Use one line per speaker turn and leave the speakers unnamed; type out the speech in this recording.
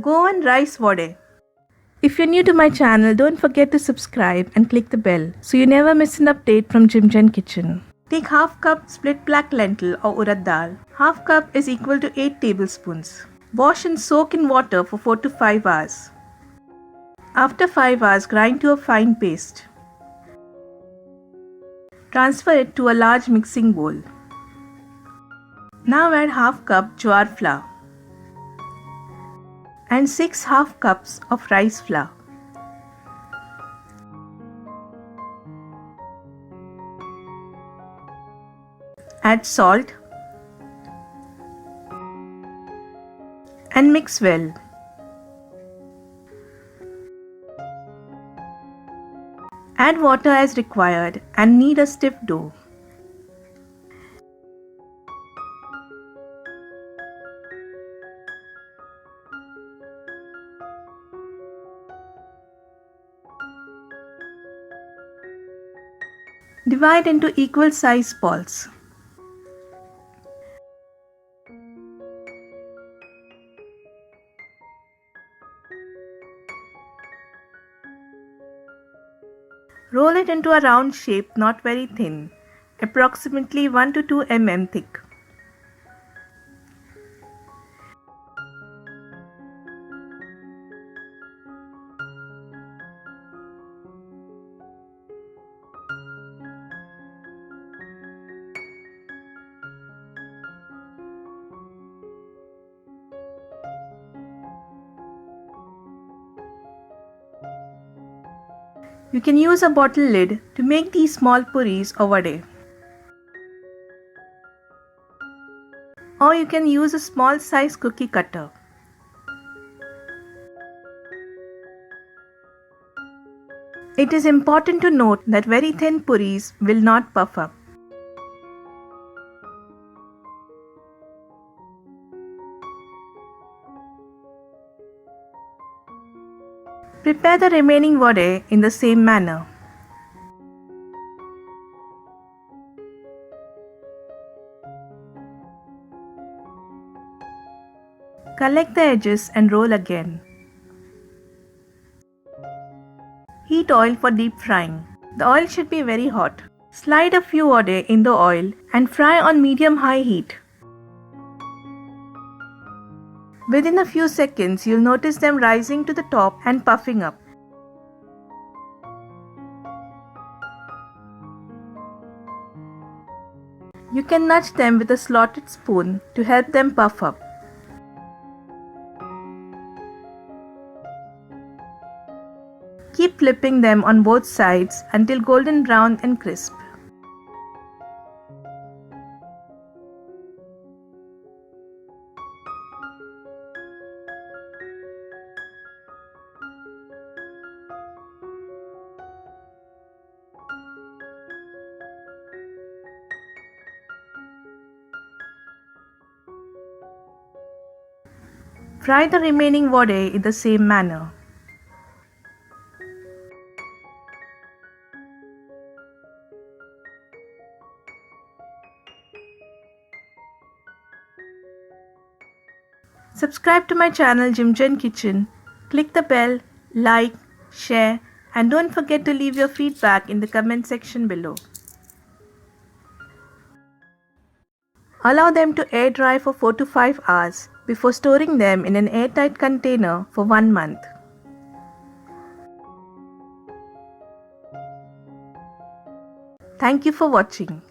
Goan Rice Vodde. If you're new to my channel, don't forget to subscribe and click the bell so you never miss an update from Jimjen kitchen. Take half cup split black lentil or urad dal. Half cup is equal to 8 tablespoons. Wash and soak in water for 4 to 5 hours. After 5 hours, grind to a fine paste. Transfer it to a large mixing bowl. Now add half cup jowar flour and 6 half cups of rice flour. Add salt and mix well. Add water as required and knead a stiff dough. Divide into equal size balls. Roll it into a round shape not very thin, approximately 1 to 2 mm thick. You can use a bottle lid to make these small puris or vode. Or you can use a small size cookie cutter. It is important to note that very thin puris will not puff up. Prepare the remaining vode in the same manner. Collect the edges and roll again. Heat oil for deep frying. The oil should be very hot. Slide a few vode in the oil and fry on medium-high heat. Within a few seconds, you'll notice them rising to the top and puffing up. You can nudge them with a slotted spoon to help them puff up. Keep flipping them on both sides until golden brown and crisp. Fry the remaining vode in the same manner. Subscribe to my channel Jimjen Kitchen, click the bell, like, share, and don't forget to leave your feedback in the comment section below. Allow them to air dry for 4 to 5 hours before storing them in an airtight container for 1 month. Thank you for watching.